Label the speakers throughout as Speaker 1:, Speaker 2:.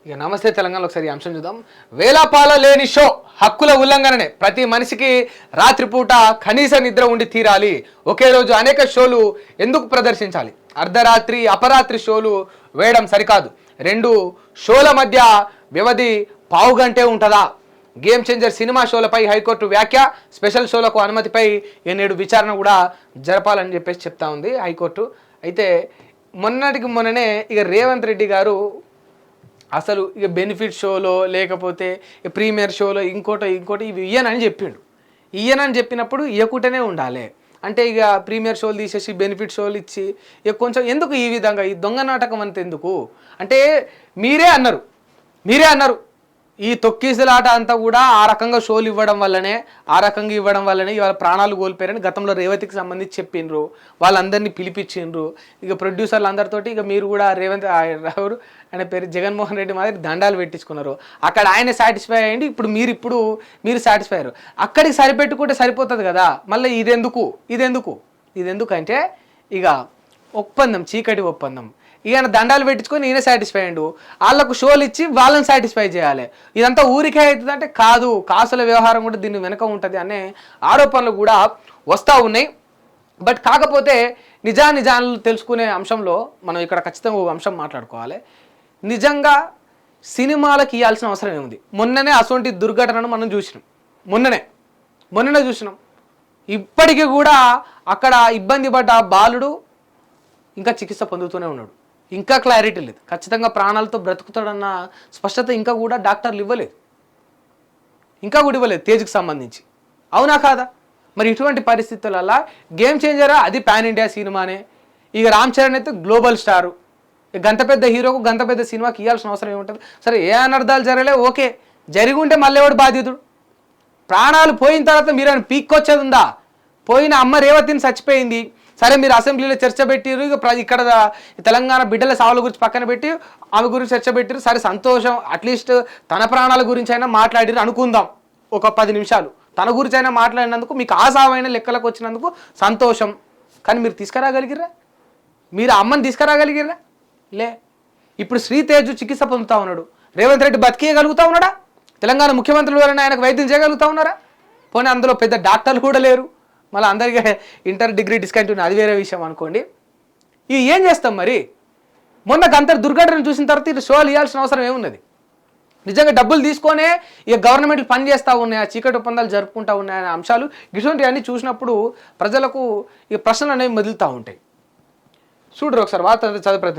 Speaker 1: ఇక నమస్తే తెలంగాణలో ఒకసారి ఈ అంశం చూద్దాం. వేలాపాల లేని షో హక్కుల ఉల్లంఘననే. ప్రతి మనిషికి రాత్రిపూట కనీస నిద్ర ఉండి తీరాలి. ఒకే రోజు అనేక షోలు ఎందుకు ప్రదర్శించాలి? అర్ధరాత్రి అపరాత్రి షోలు వేయడం సరికాదు. 2 షోల మధ్య వ్యవధి పావుగంటే ఉంటుందా? గేమ్ చేంజర్ సినిమా షోలపై హైకోర్టు వ్యాఖ్య. స్పెషల్ షోలకు అనుమతిపై నేడు విచారణ కూడా జరపాలని చెప్పేసి చెప్తా ఉంది హైకోర్టు. అయితే మొన్నటికి మొన్ననే ఇక రేవంత్ రెడ్డి గారు అసలు ఇక బెనిఫిట్ షోలో లేకపోతే ప్రీమియర్ షోలో ఇంకోటి ఇవి ఇయ్యనని చెప్పిండు. ఇయ్యనని చెప్పినప్పుడు ఇయ్యకుంటేనే ఉండాలి అంటే ఇక ప్రీమియర్ షోలు తీసేసి బెనిఫిట్ షోలు ఇచ్చి ఇక కొంచెం ఎందుకు ఈ విధంగా ఈ దొంగ నాటకం అంత ఎందుకు అంటే మీరే అన్నారు ఈ తొక్కిసలాట అంతా కూడా ఆ రకంగా షోలు ఇవ్వడం వల్లనే ఇవాళ ప్రాణాలు కోల్పోయారని గతంలో రేవతికి సంబంధించి చెప్పిండ్రు. వాళ్ళందరినీ పిలిపించిండ్రు. ఇక ప్రొడ్యూసర్లు అందరితోటి ఇక మీరు కూడా రేవంత్ ఆయన పేరు జగన్మోహన్ రెడ్డి మాదిరి దండాలు పెట్టించుకున్నారు. అక్కడ ఆయన సాటిస్ఫై అయ్యండి. ఇప్పుడు మీరు సాటిస్ఫై అయ్యారు. అక్కడికి సరిపెట్టుకుంటే సరిపోతుంది కదా. మళ్ళీ ఇదెందుకు అంటే ఇక ఒప్పందం, చీకటి ఒప్పందం. ఈయన దండాలు పెట్టించుకొని ఈయన సాటిస్ఫై అయ్యిండు. వాళ్ళకు షోలు ఇచ్చి వాళ్ళని సాటిస్ఫై చేయాలి. ఇదంతా ఊరికే అవుతుంది అంటే కాదు, కాసుల వ్యవహారం కూడా దీన్ని వెనక ఉంటుంది అనే ఆరోపణలు కూడా వస్తూ ఉన్నాయి. బట్ కాకపోతే నిజాలు తెలుసుకునే అంశంలో మనం ఇక్కడ ఖచ్చితంగా ఒక అంశం మాట్లాడుకోవాలి. నిజంగా సినిమాలకు ఇవ్వాల్సిన అవసరం ఏముంది? మొన్ననే అటువంటి దుర్ఘటనను మనం చూసినాం. మొన్ననే చూసినాం. ఇప్పటికీ కూడా అక్కడ ఇబ్బంది పడ్డ బాలుడు ఇంకా చికిత్స పొందుతూనే ఉన్నాడు. ఇంకా క్లారిటీ లేదు. ఖచ్చితంగా ప్రాణాలతో బ్రతుకుతాడన్న స్పష్టత ఇంకా కూడా డాక్టర్లు ఇవ్వలేదు. తేజ్కి సంబంధించి. అవునా కాదా? మరి ఇటువంటి పరిస్థితులలో గేమ్ చేంజరా అది పాన్ ఇండియా సినిమానే. ఇక రామ్ చరణ్ అయితే గ్లోబల్ స్టారు. గంత పెద్ద హీరోకు గంత పెద్ద సినిమాకి ఇవ్వాల్సిన అవసరం ఏముంటుంది? సరే ఏ అనర్థాలు జరగలే, ఓకే. జరిగి ఉంటే మళ్ళీ ఎవడు బాధితుడు? ప్రాణాలు పోయిన తర్వాత మీరు అని పీక్కొచ్చేది ఉందా? పోయిన అమ్మ రేవతిని చచ్చిపోయింది. సరే మీరు అసెంబ్లీలో చర్చ పెట్టిరు. ఇక్కడ తెలంగాణ బిడ్డల సావుల గురించి పక్కన పెట్టి ఆమె గురించి చర్చ పెట్టిరు. సరే సంతోషం. అట్లీస్ట్ తన ప్రాణాల గురించి అయినా మాట్లాడిరు అనుకుందాం. ఒక 10 నిమిషాలు తన గురించి అయినా మాట్లాడినందుకు మీకు ఆ సావైన లెక్కలకు వచ్చినందుకు సంతోషం. కానీ మీరు తీసుకురాగలిగిరా? మీరు అమ్మని తీసుకురాగలిగిరా? లే. ఇప్పుడు శ్రీతేజు చికిత్స పొందుతా ఉన్నాడు. రేవంత్ రెడ్డి బతికేయగలుగుతా ఉన్నాడా? తెలంగాణ ముఖ్యమంత్రులు ఎవరైనా ఆయనకు వైద్యం చేయగలుగుతా ఉన్నారా? పోనీ అందులో పెద్ద డాక్టర్లు కూడా లేరు. మళ్ళీ అందరికీ ఇంటర్ డిగ్రీ డిస్కంటిన్యూ, అది వేరే విషయం అనుకోండి. ఇవి ఏం చేస్తాం మరి? మొన్న గంతర్ దుర్ఘటన చూసిన తర్వాత ఇటు షోలు ఇవ్వాల్సిన అవసరం ఏమున్నది? నిజంగా డబ్బులు తీసుకొనే ఇక గవర్నమెంట్లు పనిచేస్తూ ఉన్నాయి, ఆ చీకటి ఒప్పందాలు జరుపుకుంటూ ఉన్నాయనే అంశాలు ఇటువంటివన్నీ చూసినప్పుడు ప్రజలకు ఇక ప్రశ్నలు అనేవి మొదలుతూ ఉంటాయి. చూడరు ఒకసారి వార్త చదివే.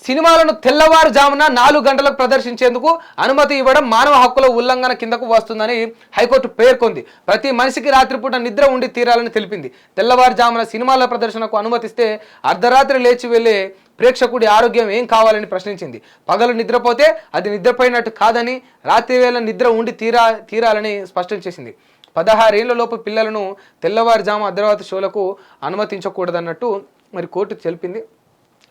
Speaker 1: సినిమాలను తెల్లవారుజామున 4 గంటలకు ప్రదర్శించేందుకు అనుమతి ఇవ్వడం మానవ హక్కుల ఉల్లంఘన కిందకు వస్తుందని హైకోర్టు పేర్కొంది. ప్రతి మనిషికి రాత్రిపూట నిద్ర ఉండి తీరాలని తెలిపింది. తెల్లవారుజామున సినిమాల ప్రదర్శనకు అనుమతిస్తే అర్ధరాత్రి లేచి వెళ్లే ప్రేక్షకుడి ఆరోగ్యం ఏం కావాలని ప్రశ్నించింది. పగలు నిద్రపోతే అది నిద్రపోయినట్టు కాదని, రాత్రి వేళ నిద్ర ఉండి తీరాలని స్పష్టం చేసింది. 16 ఏళ్లలోపు పిల్లలను తెల్లవారుజాము అర్ధరాత్రి షోలకు అనుమతించకూడదన్నట్టు మరి కోర్టు తెలిపింది.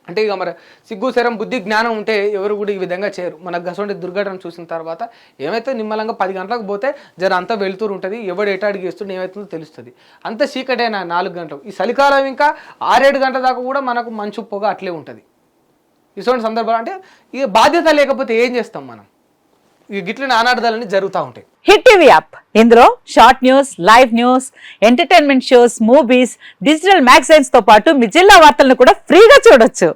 Speaker 1: అంటే ఇక మరి సిగ్గు శరం బుద్ధి జ్ఞానం ఉంటే ఎవరు కూడా ఈ విధంగా చేయరు. మనకు అటువంటి దుర్ఘటన చూసిన తర్వాత ఏమైతే నిమ్మలంగా 10 గంటలకు పోతే జర అంతా వెళ్తూ ఉంటుంది. ఎవడు ఎటాడికి వేస్తుండే ఏమవుతుందో తెలుస్తుంది. అంత చీకటైనా 4 గంటలు. ఈ చలికాలం ఇంకా 6-7 గంటల దాకా కూడా మనకు మంచు పొగ అట్లే ఉంటుంది. ఇటువంటి సందర్భాలు అంటే ఇక బాధ్యత లేకపోతే ఏం చేస్తాం మనం? ఈ గిట్ల నానార్థాలన్నీ జరుగుతూ ఉంటాయి.
Speaker 2: హిట్ టీవీ యాప్, ఇందులో short news, live news, entertainment shows, movies, digital magazines తో పాటు మీ జిల్లా వార్తలను కూడా ఫ్రీగా చూడొచ్చు.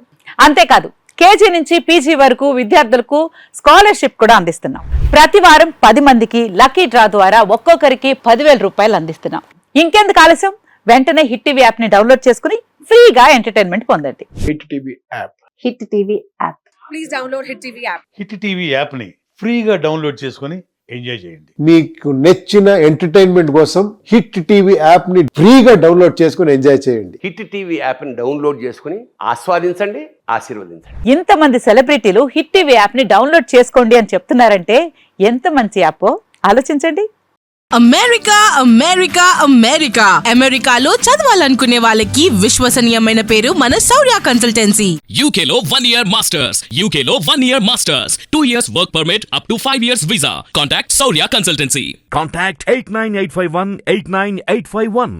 Speaker 2: అంతేకాదు కేజీ నుంచి పీజీ వరకు విద్యార్థులకు స్కాలర్షిప్ కూడా అందిస్తున్నాం. ప్రతి వారం 10 మందికి లక్కీ డ్రా ద్వారా ఒక్కొక్కరికి 10,000 రూపాయలు అందిస్తున్నాం. ఇంకెందుకు ఆలస్యం? వెంటనే హిట్ టీవీ యాప్ ని డౌన్లోడ్ చేసుకుని ఫ్రీగా ఎంటర్టైన్మెంట్ పొందండి.
Speaker 3: Hit TV app.
Speaker 2: Hit TV app.
Speaker 4: Please download hit TV app.
Speaker 5: Hit TV app ని ఫ్రీగా డౌన్లోడ్ చేసుకుని ఎంజాయ్ చేయండి.
Speaker 3: మీకు నచ్చిన ఎంటర్టైన్మెంట్ కోసం హిట్ టీవీ యాప్ ని ఫ్రీగా డౌన్లోడ్ చేసుకుని ఎంజాయ్ చేయండి.
Speaker 6: హిట్ టీవీ యాప్ ని డౌన్లోడ్ చేసుకుని ఆస్వాదించండి, ఆశీర్వదించండి.
Speaker 2: ఇంతమంది సెలబ్రిటీలు హిట్ టీవీ యాప్ ని డౌన్లోడ్ చేసుకోండి అని చెప్తున్నారంటే ఎంత మంచి యాప్ ఆలోచించండి.
Speaker 4: అమెరికాలో చదవాలనుకునే వాళ్ళకి విశ్వసనీయమైన పేరు మన శౌర్య కన్సల్టెన్సీ.
Speaker 7: UK లో 1 year masters. 2 years work permit up to 5 years visa. Contact Saurya Consultancy.
Speaker 8: Contact 89851 89851.